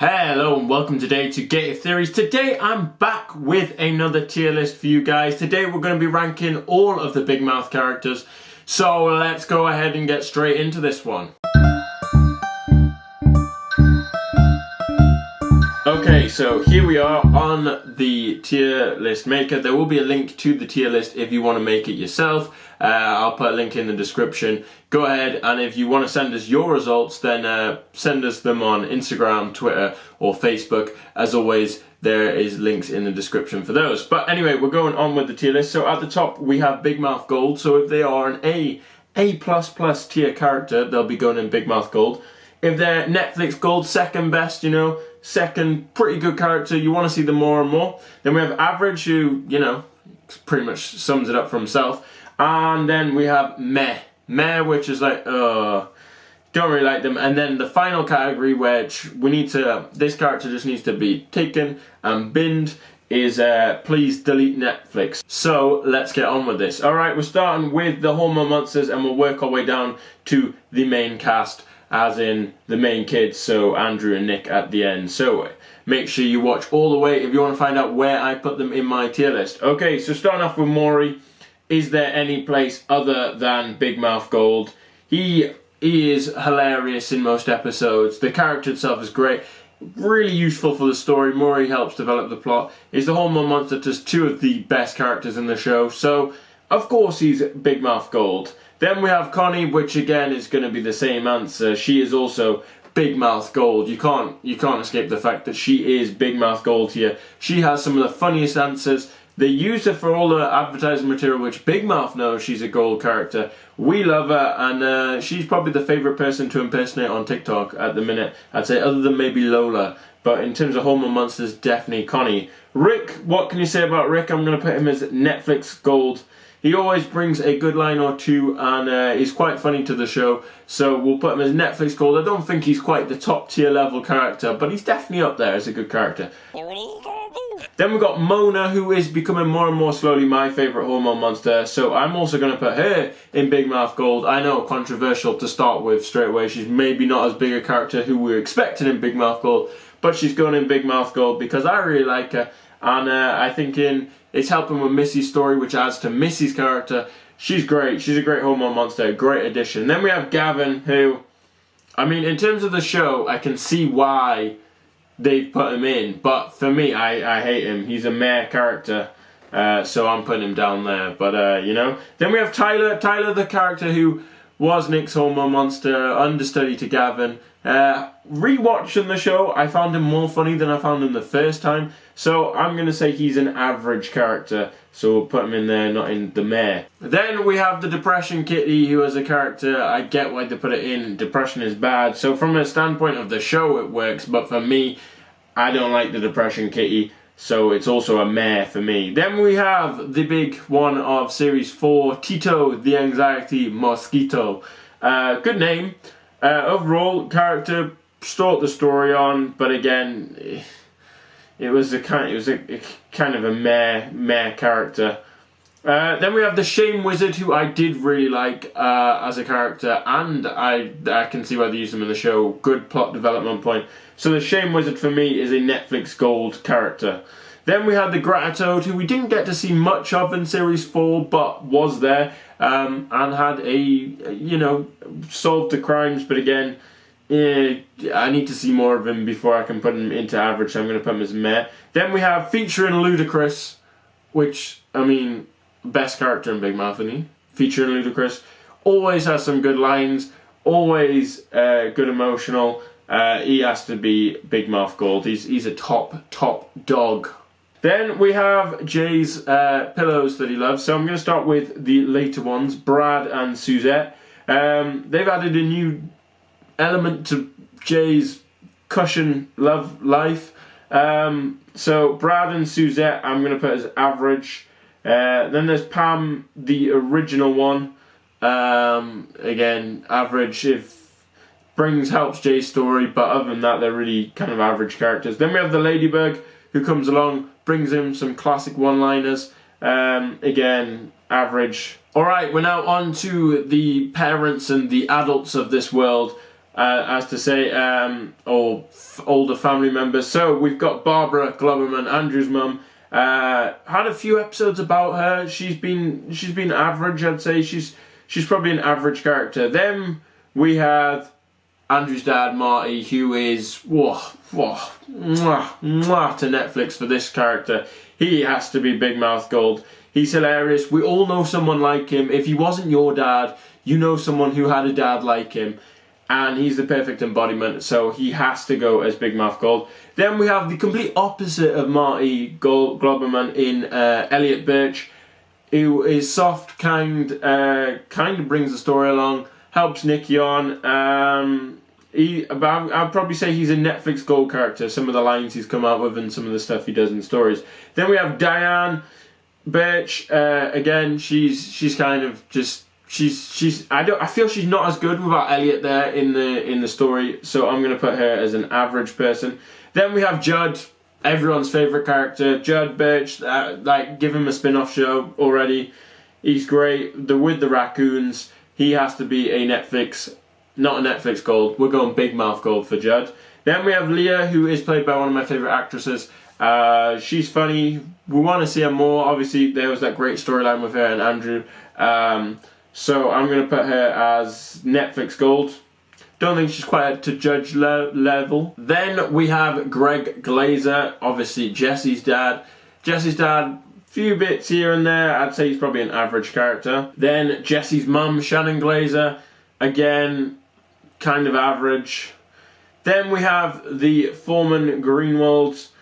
Hello and welcome today to Get Your Theories. Today I'm back with another tier list for you guys. Today we're going to be ranking all of the Big Mouth characters. So let's go ahead and get straight into this one. Okay, so here we are on the tier list maker. There will be a link to the tier list if you want to make it yourself. I'll put a link in the description. Go ahead, and if you want to send us your results, then send us them on Instagram, Twitter, or Facebook. As always, there is links in the description for those. But anyway, we're going on with the tier list. So at the top, we have Big Mouth Gold. So if they are an A++ tier character, they'll be going in Big Mouth Gold. If they're Netflix Gold, second best, second pretty good character, you want to see them more and more. Then we have Average, who, pretty much sums it up for himself. And then we have Meh, which is like, don't really like them. And then the final category, which this character just needs to be taken and binned, is please delete Netflix. So let's get on with this. Alright, we're starting with the Hormone monsters and we'll work our way down to the main cast, as in the main kids, so Andrew and Nick at the end. So make sure you watch all the way if you want to find out where I put them in my tier list. Okay, so starting off with Maury. Is there any place other than Big Mouth Gold? He is hilarious in most episodes. The character itself is great. Really useful for the story. Maury helps develop the plot. He's the Hormone monster, just two of the best characters in the show. So, of course, he's Big Mouth Gold. Then we have Connie, which again is going to be the same answer. She is also Big Mouth Gold. You can't escape the fact that she is Big Mouth Gold here. She has some of the funniest answers. They use her for all the advertising material, which Big Mouth knows she's a gold character. We love her, and she's probably the favourite person to impersonate on TikTok at the minute. I'd say other than maybe Lola. But in terms of Hormone monsters, definitely Connie. Rick, what can you say about Rick? I'm going to put him as Netflix Gold. He always brings a good line or two, and he's quite funny to the show. So we'll put him as Netflix Gold. I don't think he's quite the top tier level character, but he's definitely up there as a good character. Then we've got Mona, who is becoming more and more slowly my favourite Hormone monster. So I'm also going to put her in Big Mouth Gold. I know, controversial to start with straight away. She's maybe not as big a character who we're expecting in Big Mouth Gold, but she's going in Big Mouth Gold because I really like her. And I think it's helping with Missy's story, which adds to Missy's character. She's great. She's a great Hormone monster. A great addition. Then we have Gavin, who, in terms of the show, I can see why they've put him in. But for me, I hate him. He's a meh character. So I'm putting him down there. But, Then we have Tyler. Tyler, the character who was Nick's Hormone monster, understudy to Gavin. Rewatching the show, I found him more funny than I found him the first time. So I'm going to say he's an average character. So we'll put him in there, not in the meh. Then we have the Depression Kitty, who is a character, I get why they put it in. Depression is bad. So from a standpoint of the show, it works. But for me, I don't like the Depression Kitty. So it's also a meh for me. Then we have the big one of Series 4, Tito, the Anxiety Mosquito. Good name. Overall, character start the story on, but again, it was a kind of a meh character. Then we have the Shame Wizard, who I did really like as a character, and I can see why they used him in the show. Good plot development point. So the Shame Wizard for me is a Netflix Gold character. Then we had the Gratitoad, who we didn't get to see much of in Series 4, but was there, and had solved the crimes, but again, I need to see more of him before I can put him into average, so I'm going to put him as meh. Then we have featuring Ludacris, which, best character in Big Mouth, isn't he? Featuring Ludacris. Always has some good lines, always good emotional. He has to be Big Mouth Gold. He's a top dog. Then we have Jay's pillows that he loves. So I'm going to start with the later ones, Brad and Suzette. They've added a new element to Jay's cushion love life. So Brad and Suzette I'm going to put as average. Then there's Pam, the original one. Again, average. Helps Jay's story, but other than that, they're really kind of average characters. Then we have the Ladybug, who comes along, brings him some classic one-liners. Again, average. Alright, we're now on to the parents and the adults of this world. as to say, or older family members. So we've got Barbara Globerman, Andrew's mum. Had a few episodes about her. She's been average, I'd say. She's probably an average character. Then we have Andrew's dad, Marty, who is mwah to Netflix for this character. He has to be Big Mouth Gold. He's hilarious. We all know someone like him. If he wasn't your dad, you know someone who had a dad like him. And he's the perfect embodiment, so he has to go as Big Mouth Gold. Then we have the complete opposite of Marty Globerman in Elliot Birch, who is soft, kind of brings the story along, helps Nikki on. I'd probably say he's a Netflix Gold character, some of the lines he's come out with and some of the stuff he does in stories. Then we have Diane Birch, again, she's kind of just... I feel she's not as good without Elliot there in the story, so I'm going to put her as an average person. Then we have Judd, everyone's favourite character, Judd Birch. Give him a spin-off show already. He's great. With the raccoons, he has to be a Netflix, not a Netflix Gold. We're going Big Mouth Gold for Judd. Then we have Leah, who is played by one of my favourite actresses. She's funny. We want to see her more. Obviously, there was that great storyline with her and Andrew. So I'm going to put her as Netflix Gold. Don't think she's quite to Judge level. Then we have Greg Glazer, obviously Jesse's dad. Jesse's dad, few bits here and there. I'd say he's probably an average character. Then Jesse's mum, Shannon Glazer, again, kind of average. Then we have the Foreman Greenwalds,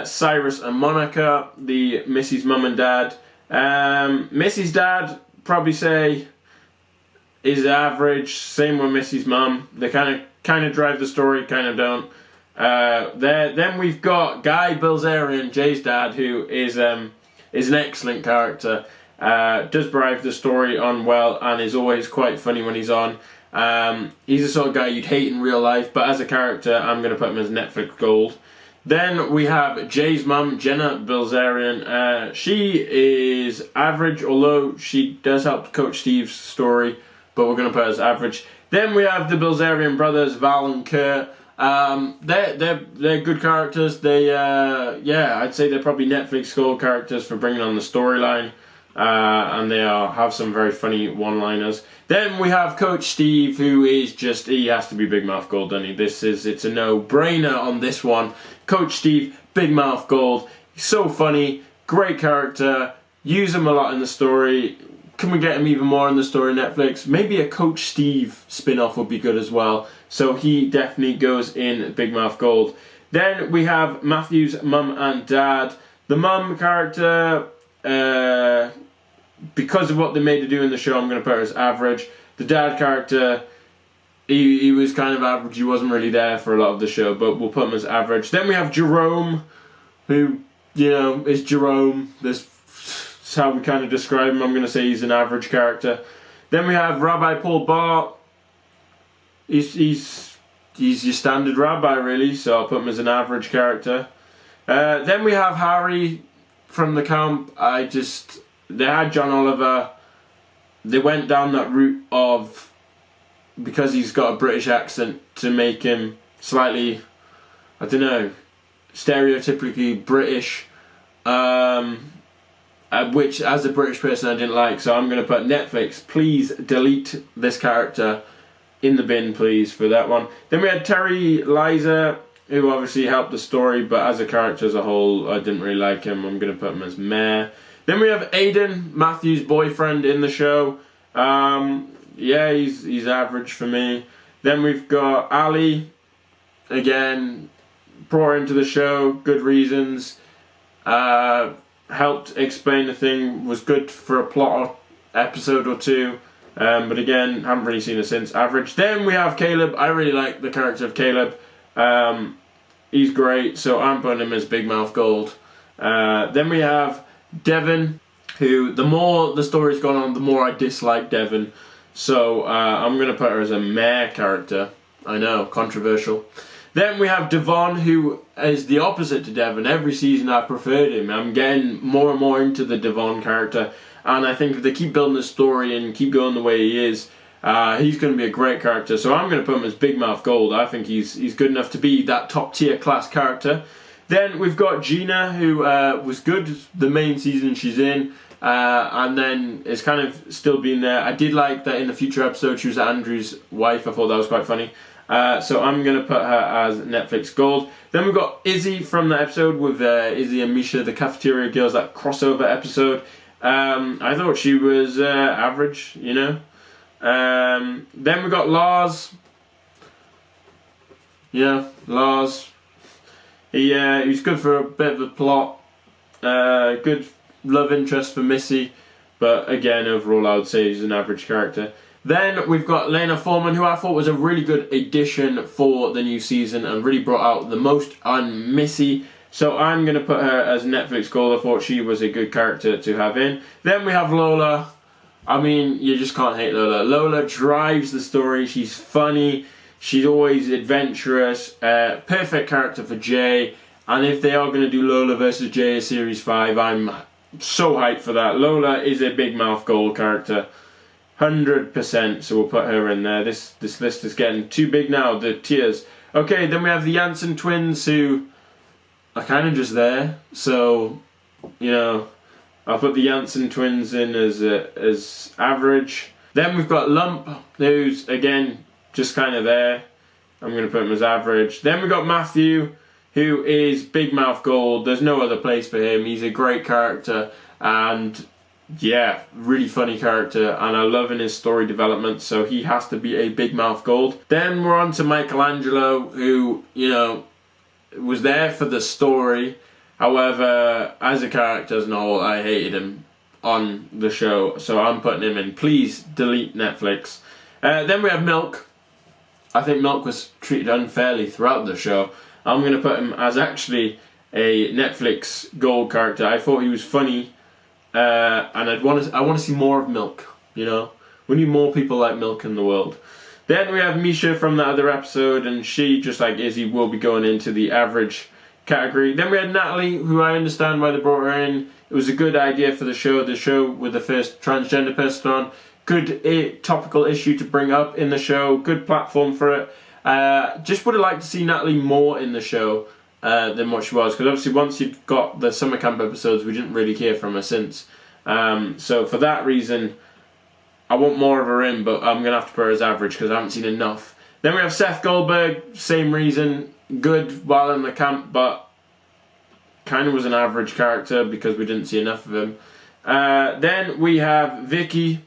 Cyrus and Monica, the Missy's mum and dad. Missy's dad, probably say is average. Same with Missy's mum. They kind of drive the story, kind of don't. Then we've got Guy Bilzerian, Jay's dad, who is an excellent character. Does drive the story on well and is always quite funny when he's on. He's the sort of guy you'd hate in real life, but as a character, I'm going to put him as Netflix Gold. Then we have Jay's mum, Jenna Bilzerian. She is average, although she does help coach Steve's story, but we're going to put her as average. Then we have the Bilzerian brothers, Val and Kurt. They're good characters. I'd say they're probably Netflix Gold characters for bringing on the storyline, and they have some very funny one-liners. Then we have Coach Steve, who is just, he has to be Big Mouth Gold, doesn't he? It's a no-brainer on this one. Coach Steve, Big Mouth Gold. He's so funny, great character, use him a lot in the story. Can we get him even more in the story on Netflix? Maybe a Coach Steve spin-off would be good as well. So he definitely goes in Big Mouth Gold. Then we have Matthew's mum and dad. The mum character, because of what they made her do in the show, I'm going to put her as average. The dad character, he was kind of average. He wasn't really there for a lot of the show, but we'll put him as average. Then we have Jerome, who, is Jerome. That's how we kind of describe him. I'm going to say he's an average character. Then we have Rabbi Paul Bart. He's your standard rabbi, really, so I'll put him as an average character. Then we have Harry from the camp. They had John Oliver. They went down that route of, because he's got a British accent, to make him slightly, stereotypically British, which as a British person I didn't like, so I'm going to put Netflix, please delete this character in the bin, please, for that one. Then we had Terry Liza, who obviously helped the story, but as a character as a whole, I didn't really like him. I'm going to put him as Mayor. Then we have Aiden, Matthew's boyfriend in the show. He's average for me. Then we've got Ali, again, brought into the show, good reasons. Helped explain the thing, was good for a plot episode or two. But again, haven't really seen her since, average. Then we have Caleb. I really like the character of Caleb. He's great, so I'm putting him as Big Mouth Gold. Then we have Devon, who, the more the story's gone on, the more I dislike Devon. So I'm going to put her as a Mayor character. I know, controversial. Then we have Devon, who is the opposite to Devon. Every season I've preferred him. I'm getting more and more into the Devon character. And I think if they keep building the story and keep going the way he is, He's going to be a great character, so I'm going to put him as Big Mouth Gold. I think he's good enough to be that top tier class character. Then we've got Gina, who was good the main season she's in, and then is kind of still being there. I did like that in the future episode she was Andrew's wife. I thought that was quite funny. So I'm going to put her as Netflix Gold. Then we've got Izzy from the episode with Izzy and Misha, the Cafeteria Girls, that crossover episode. I thought she was average, you know. Then we got Lars. Yeah, Lars. He was good for a bit of a plot. Good love interest for Missy, but again, overall, I would say he's an average character. Then we've got Lena Foreman, who I thought was a really good addition for the new season and really brought out the most on Missy. So I'm going to put her as Netflix Gold. I thought she was a good character to have in. Then we have Lola. I mean, you just can't hate Lola. Lola drives the story. She's funny. She's always adventurous. Perfect character for Jay. And if they are going to do Lola versus Jay Series 5, I'm so hyped for that. Lola is a Big Mouth Gold character. 100%. So we'll put her in there. This list is getting too big now, the tiers. Okay, then we have the Jansen twins, who are kind of just there. So, you know, I'll put the Jansen twins in as average. Then we've got Lump, who's, again, just kind of there. I'm going to put him as average. Then we've got Matthew, who is Big Mouth Gold. There's no other place for him. He's a great character. And, yeah, really funny character. And I'm loving his story development. So he has to be a Big Mouth Gold. Then we're on to Michelangelo, who, you know, was there for the story. However, as a character as a whole, I hated him on the show, so I'm putting him in. Please delete Netflix. Then we have Milk. I think Milk was treated unfairly throughout the show. I'm going to put him as actually a Netflix Gold character. I thought he was funny, and I want to see more of Milk. You know, we need more people like Milk in the world. Then we have Misha from the other episode, and she, just like Izzy, will be going into the average category. Then we had Natalie, who I understand why they brought her in. It was a good idea for the show with the first transgender person on. Good topical issue to bring up in the show. Good platform for it. Just would have liked to see Natalie more in the show than what she was, because obviously once you've got the summer camp episodes, we didn't really hear from her since. So for that reason, I want more of her in, but I'm going to have to put her as average because I haven't seen enough. Then we have Seth Goldberg, same reason. Good while in the camp, but kind of was an average character because we didn't see enough of him. Then we have Vicky.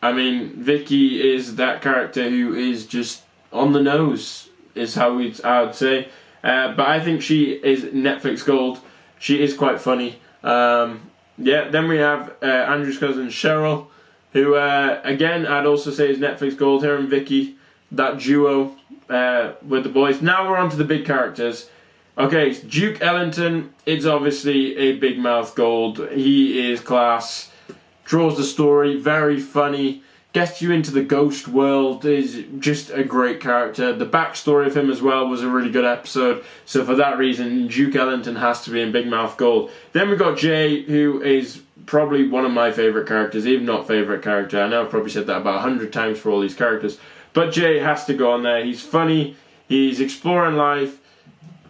I mean, Vicky is that character who is just on the nose, is how I would say. But I think she is Netflix Gold. She is quite funny. Yeah. Then we have Andrew's cousin Cheryl, who again I'd also say is Netflix Gold. Her and Vicky, that duo with the boys. Now we're on to the big characters. Okay, Duke Ellington, it's obviously a Big Mouth Gold. He is class, draws the story, very funny, gets you into the ghost world, is just a great character. The backstory of him as well was a really good episode. So for that reason, Duke Ellington has to be in Big Mouth Gold. Then we've got Jay, who is probably one of my favourite characters, even not favourite character. I know I've probably said that about 100 times for all these characters. But Jay has to go on there. He's funny, he's exploring life.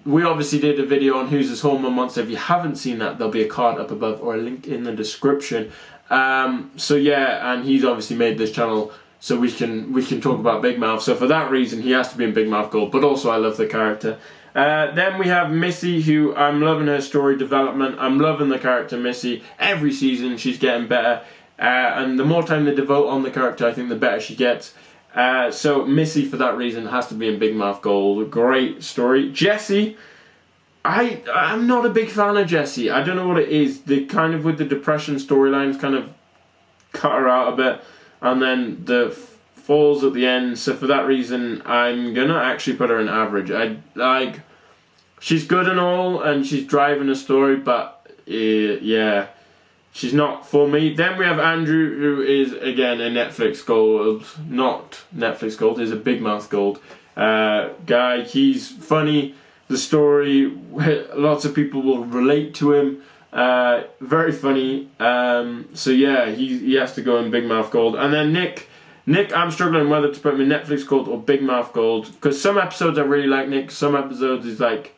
We obviously did a video on Who's This Hormone Monster. If you haven't seen that, there'll be a card up above or a link in the description. So yeah, and he's obviously made this channel so we can talk about Big Mouth. So for that reason, he has to be in Big Mouth Gold. But also, I love the character. Then we have Missy, who I'm loving her story development. I'm loving the character Missy. Every season, she's getting better. And the more time they devote on the character, I think the better she gets. So Missy, for that reason, has to be in Big Mouth Gold. Great story. Jessie, I'm not a big fan of Jessie. I don't know what it is. They kind of, with the depression storylines, kind of cut her out a bit. And then the falls at the end. So for that reason, I'm going to actually put her in average. She's good and all, and she's driving a story, but yeah. She's not for me. Then we have Andrew, who is, again, a Netflix Gold. Not Netflix Gold, is a Big Mouth Gold guy. He's funny. The story, lots of people will relate to him. Very funny. So yeah, he has to go in Big Mouth Gold. And then Nick, Nick, I'm struggling whether to put him in Netflix Gold or Big Mouth Gold, because some episodes I really like Nick, some episodes is like,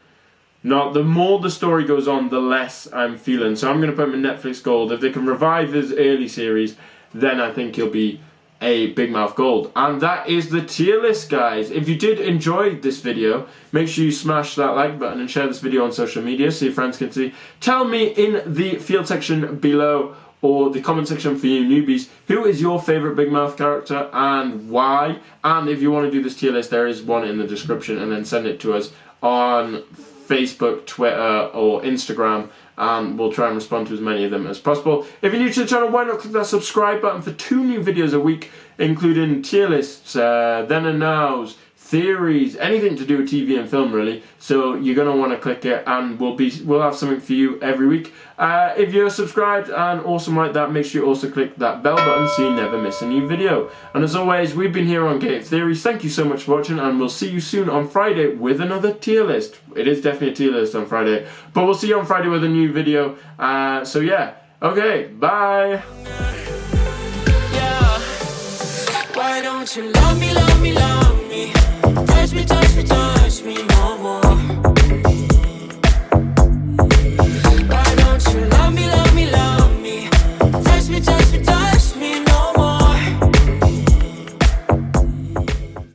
not. The more the story goes on, the less I'm feeling. So I'm going to put him in Netflix Gold. If they can revive his early series, then I think he'll be a Big Mouth Gold. And that is the tier list, guys. If you did enjoy this video, make sure you smash that like button and share this video on social media so your friends can see. Tell me in the field section below, or the comment section for you newbies, who is your favourite Big Mouth character and why? And if you want to do this tier list, there is one in the description, and then send it to us on Facebook, Twitter or Instagram, and we'll try and respond to as many of them as possible. If you're new to the channel, why not click that subscribe button for 2 new videos a week, including tier lists, then and nows, theories, anything to do with TV and film really. So you're going to want to click it, and we'll have something for you every week. If you're subscribed and awesome like that, make sure you also click that bell button so you never miss a new video. And as always, we've been here on Game Theories. Thank you so much for watching, and we'll see you soon on Friday with another tier list. It is definitely a tier list on Friday, but we'll see you on Friday with a new video. So yeah, okay, bye. Why don't you love me, love me, love me? Touch me, touch